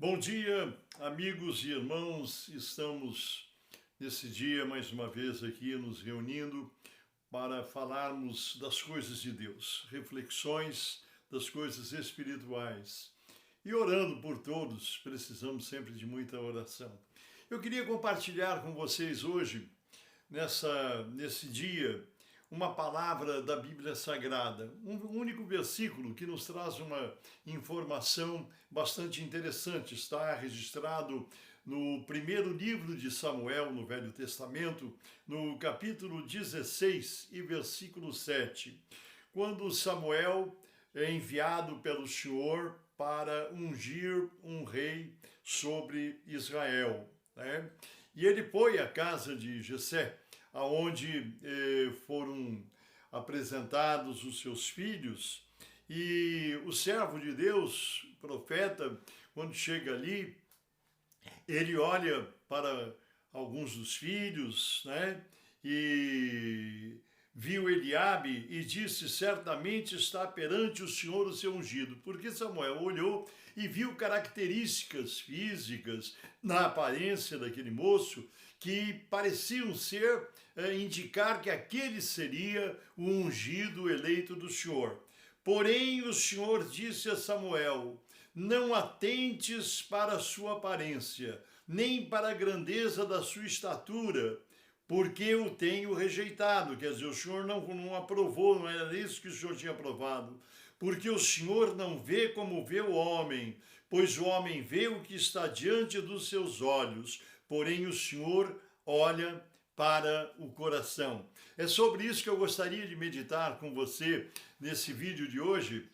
Bom dia, amigos e irmãos. Estamos nesse dia mais uma vez aqui nos reunindo para falarmos das coisas de Deus, reflexões das coisas espirituais. E orando por todos, precisamos sempre de muita oração. Eu queria compartilhar com vocês hoje, nesse dia, uma palavra da Bíblia Sagrada, um único versículo que nos traz uma informação bastante interessante. Está registrado no primeiro livro de Samuel, no Velho Testamento, no capítulo 16 e versículo 7, quando Samuel é enviado pelo Senhor para ungir um rei sobre Israel, né? E ele foi à casa de Jessé, aonde foram apresentados os seus filhos, e o servo de Deus, profeta, quando chega ali, ele olha para alguns dos filhos, né? E viu Eliabe e disse: certamente está perante o Senhor o seu ungido. Porque Samuel olhou e viu características físicas na aparência daquele moço que pareciam indicar que aquele seria o ungido eleito do Senhor. Porém, o Senhor disse a Samuel: não atentes para a sua aparência, nem para a grandeza da sua estatura, porque eu tenho rejeitado. Quer dizer, o Senhor não aprovou, não era isso que o Senhor tinha aprovado. Porque o Senhor não vê como vê o homem, pois o homem vê o que está diante dos seus olhos, porém o Senhor olha para o coração. É sobre isso que eu gostaria de meditar com você nesse vídeo de hoje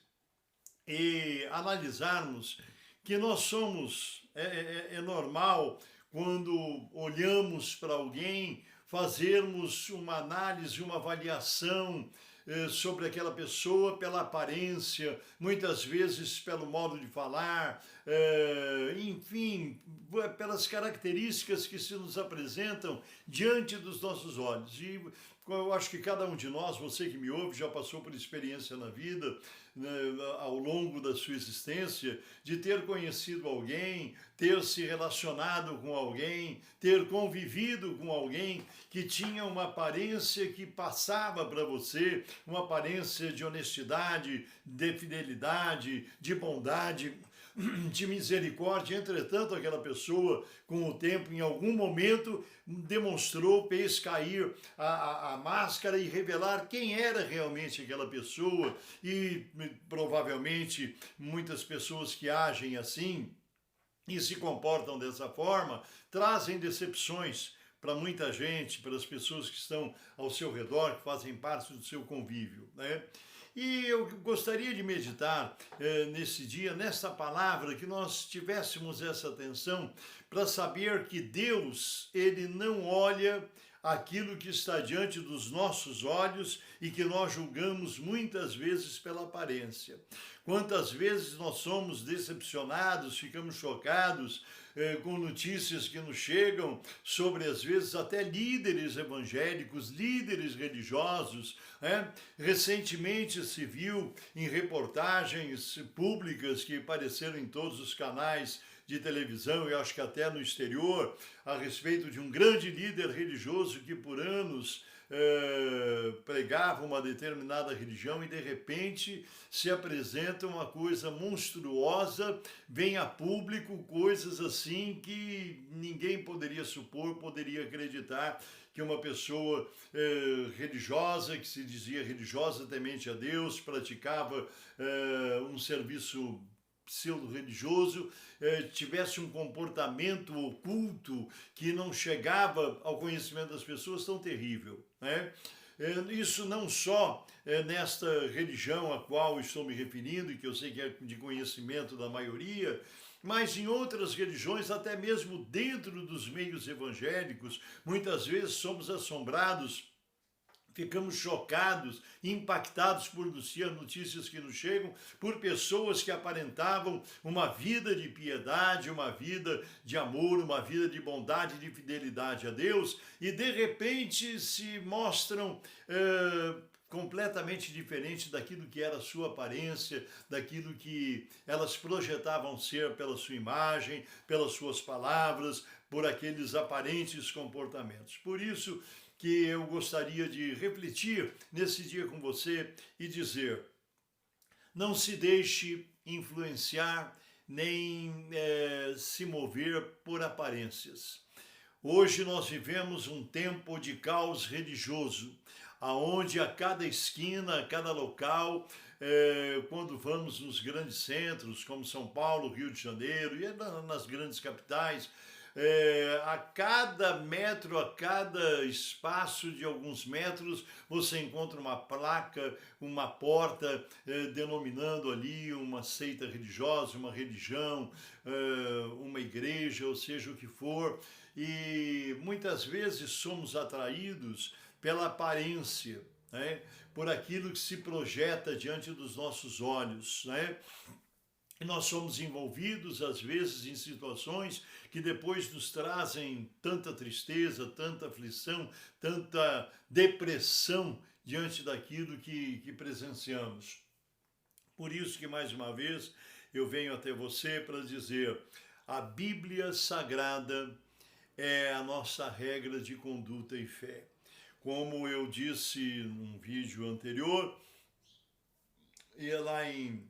e analisarmos que nós somos, é normal quando olhamos para alguém, fazermos uma análise, uma avaliação sobre aquela pessoa pela aparência, muitas vezes pelo modo de falar, enfim, pelas características que se nos apresentam diante dos nossos olhos. E eu acho que cada um de nós, você que me ouve, já passou por experiência na vida, né, ao longo da sua existência, de ter conhecido alguém, ter se relacionado com alguém, ter convivido com alguém que tinha uma aparência que passava para você, uma aparência de honestidade, de fidelidade, de bondade, de misericórdia. Entretanto, aquela pessoa, com o tempo, em algum momento, fez cair a máscara e revelar quem era realmente aquela pessoa. E provavelmente muitas pessoas que agem assim e se comportam dessa forma trazem decepções para muita gente, para as pessoas que estão ao seu redor, que fazem parte do seu convívio, né? E eu gostaria de meditar nesse dia, nessa palavra, que nós tivéssemos essa atenção para saber que Deus, Ele não olha aquilo que está diante dos nossos olhos e que nós julgamos muitas vezes pela aparência. Quantas vezes nós somos decepcionados, ficamos chocados com notícias que nos chegam sobre, às vezes, até líderes evangélicos, líderes religiosos, né? Recentemente se viu em reportagens públicas que apareceram em todos os canais de televisão, e acho que até no exterior, a respeito de um grande líder religioso que por anos pregava uma determinada religião e de repente se apresenta uma coisa monstruosa, vem a público coisas assim que ninguém poderia supor, poderia acreditar que uma pessoa religiosa, que se dizia religiosa, temente a Deus, praticava um serviço pseudo-religioso, tivesse um comportamento oculto que não chegava ao conhecimento das pessoas tão terrível, né? Isso não só nesta religião a qual estou me referindo, e que eu sei que é de conhecimento da maioria, mas em outras religiões, até mesmo dentro dos meios evangélicos, muitas vezes somos assombrados, ficamos chocados, impactados por notícias que nos chegam, por pessoas que aparentavam uma vida de piedade, uma vida de amor, uma vida de bondade, de fidelidade a Deus, e de repente se mostram completamente diferente daquilo que era a sua aparência, daquilo que elas projetavam ser pela sua imagem, pelas suas palavras, por aqueles aparentes comportamentos. Por isso que eu gostaria de refletir nesse dia com você e dizer: não se deixe influenciar nem se mover por aparências. Hoje nós vivemos um tempo de caos religioso, aonde a cada esquina, a cada local, quando vamos nos grandes centros, como São Paulo, Rio de Janeiro, e nas grandes capitais, a cada metro, a cada espaço de alguns metros, você encontra uma placa, uma porta denominando ali uma seita religiosa, uma religião, uma igreja, ou seja o que for. E muitas vezes somos atraídos pela aparência, né? Por aquilo que se projeta diante dos nossos olhos, né? E nós somos envolvidos, às vezes, em situações que depois nos trazem tanta tristeza, tanta aflição, tanta depressão diante daquilo que presenciamos. Por isso que, mais uma vez, eu venho até você para dizer: a Bíblia Sagrada é a nossa regra de conduta e fé. Como eu disse num vídeo anterior, e lá em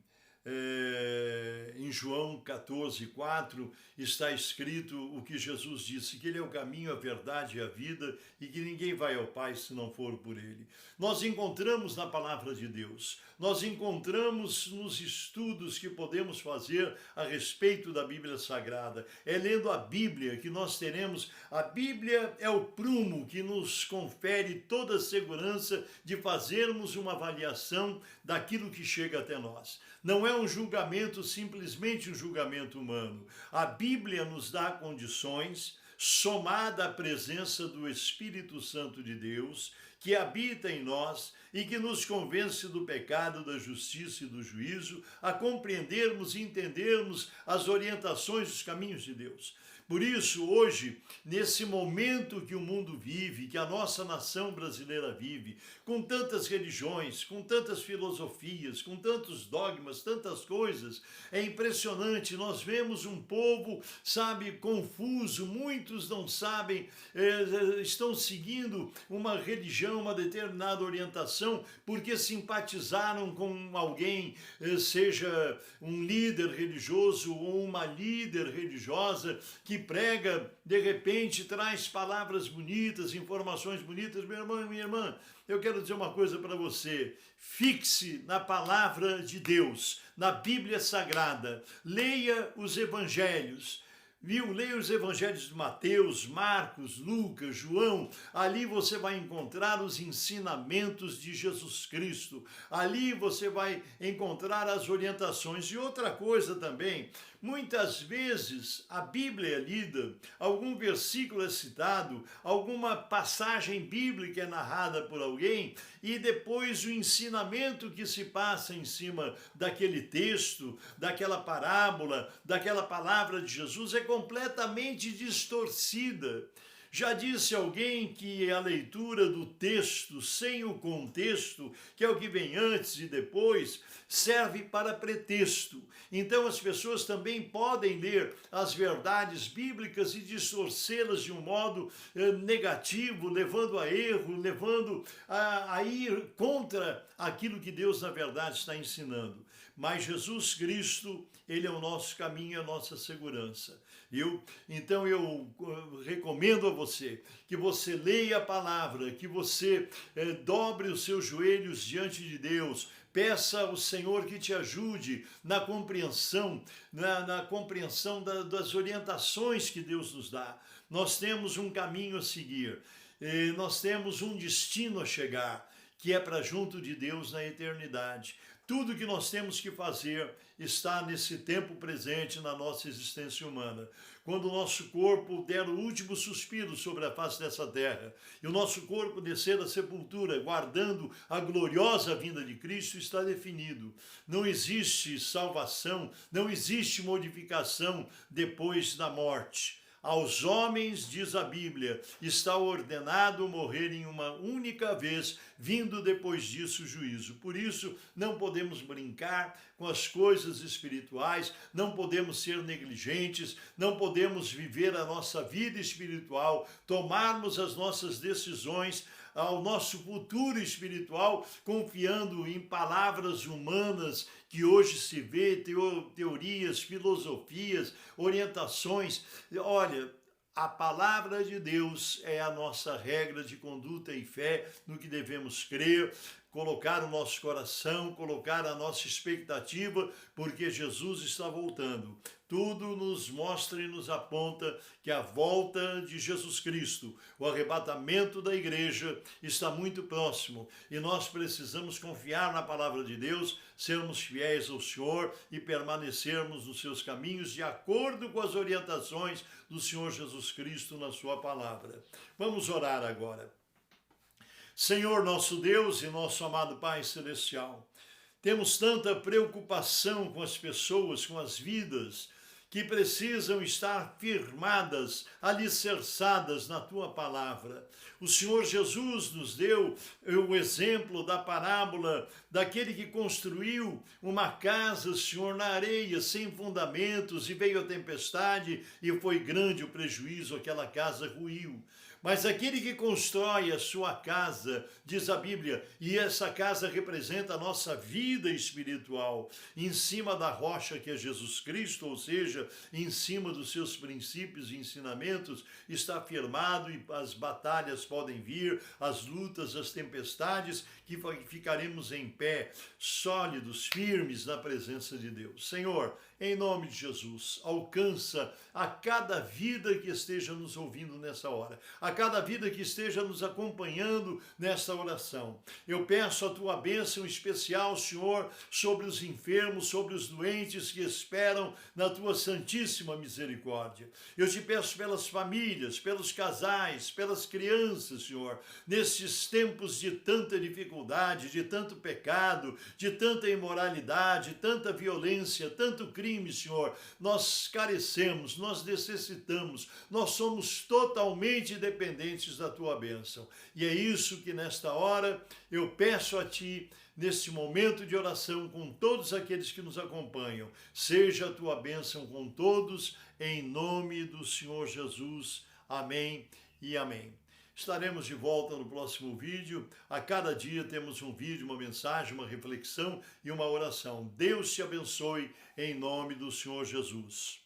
João 14:4 está escrito o que Jesus disse, que ele é o caminho, a verdade e a vida, e que ninguém vai ao Pai se não for por ele. Nós encontramos na palavra de Deus, nós encontramos nos estudos que podemos fazer a respeito da Bíblia Sagrada. É lendo a Bíblia que nós teremos. A Bíblia é o prumo que nos confere toda a segurança de fazermos uma avaliação daquilo que chega até nós. Não é um julgamento, simplesmente um julgamento humano. A Bíblia nos dá condições, somada à presença do Espírito Santo de Deus, que habita em nós e que nos convence do pecado, da justiça e do juízo, a compreendermos e entendermos as orientações dos caminhos de Deus. Por isso, hoje, nesse momento que o mundo vive, que a nossa nação brasileira vive, com tantas religiões, com tantas filosofias, com tantos dogmas, tantas coisas, é impressionante. Nós vemos um povo, sabe, confuso, muitos não sabem, estão seguindo uma religião, uma determinada orientação, porque simpatizaram com alguém, seja um líder religioso ou uma líder religiosa, que prega, de repente, traz palavras bonitas, informações bonitas. Meu irmão e minha irmã, eu quero dizer uma coisa para você: fixe na palavra de Deus, na Bíblia Sagrada, leia os evangelhos. Leia os evangelhos de Mateus, Marcos, Lucas, João. Ali você vai encontrar os ensinamentos de Jesus Cristo. Ali você vai encontrar as orientações. E outra coisa também, muitas vezes a Bíblia é lida, algum versículo é citado, alguma passagem bíblica é narrada por alguém, e depois o ensinamento que se passa em cima daquele texto, daquela parábola, daquela palavra de Jesus é completamente distorcida. Já disse alguém que a leitura do texto sem o contexto, que é o que vem antes e depois, serve para pretexto. Então as pessoas também podem ler as verdades bíblicas e distorcê-las de um modo negativo, levando a erro, levando a ir contra aquilo que Deus na verdade está ensinando. Mas Jesus Cristo, ele é o nosso caminho, a nossa segurança. Então eu recomendo a você que você leia a palavra, que você dobre os seus joelhos diante de Deus, peça ao Senhor que te ajude na compreensão, na compreensão das orientações que Deus nos dá. Nós temos um caminho a seguir, nós temos um destino a chegar, que é para junto de Deus na eternidade. Tudo que nós temos que fazer está nesse tempo presente na nossa existência humana. Quando o nosso corpo der o último suspiro sobre a face dessa terra e o nosso corpo descer da sepultura, guardando a gloriosa vinda de Cristo, está definido. Não existe salvação, não existe modificação depois da morte. Aos homens, diz a Bíblia, está ordenado morrerem uma única vez, vindo depois disso o juízo. Por isso, não podemos brincar com as coisas espirituais, não podemos ser negligentes, não podemos viver a nossa vida espiritual, tomarmos as nossas decisões ao nosso futuro espiritual, confiando em palavras humanas que hoje se vê, teorias, filosofias, orientações. Olha, a palavra de Deus é a nossa regra de conduta e fé no que devemos crer, colocar o nosso coração, colocar a nossa expectativa, porque Jesus está voltando. Tudo nos mostra e nos aponta que a volta de Jesus Cristo, o arrebatamento da igreja, está muito próximo e nós precisamos confiar na palavra de Deus, sermos fiéis ao Senhor e permanecermos nos seus caminhos de acordo com as orientações do Senhor Jesus Cristo na sua palavra. Vamos orar agora. Senhor nosso Deus e nosso amado Pai Celestial, temos tanta preocupação com as pessoas, com as vidas, que precisam estar firmadas, alicerçadas na Tua palavra. O Senhor Jesus nos deu o exemplo da parábola daquele que construiu uma casa, Senhor, na areia, sem fundamentos, e veio a tempestade e foi grande o prejuízo, aquela casa ruiu. Mas aquele que constrói a sua casa, diz a Bíblia, e essa casa representa a nossa vida espiritual, em cima da rocha que é Jesus Cristo, ou seja, em cima dos seus princípios e ensinamentos, está firmado e as batalhas podem vir, as lutas, as tempestades, que ficaremos em pé, sólidos, firmes na presença de Deus. Senhor, em nome de Jesus, alcança a cada vida que esteja nos ouvindo nessa hora, a cada vida que esteja nos acompanhando nesta oração. Eu peço a tua bênção especial, Senhor, sobre os enfermos, sobre os doentes que esperam na tua santíssima misericórdia. Eu te peço pelas famílias, pelos casais, pelas crianças, Senhor, nesses tempos de tanta dificuldade, de tanto pecado, de tanta imoralidade, tanta violência, tanto crime, Senhor. Nós carecemos, nós necessitamos, nós somos totalmente dependentes da tua bênção. E é isso que nesta hora eu peço a ti, neste momento de oração com todos aqueles que nos acompanham. Seja a tua bênção com todos, em nome do Senhor Jesus. Amém e amém. Estaremos de volta no próximo vídeo. A cada dia temos um vídeo, uma mensagem, uma reflexão e uma oração. Deus te abençoe em nome do Senhor Jesus.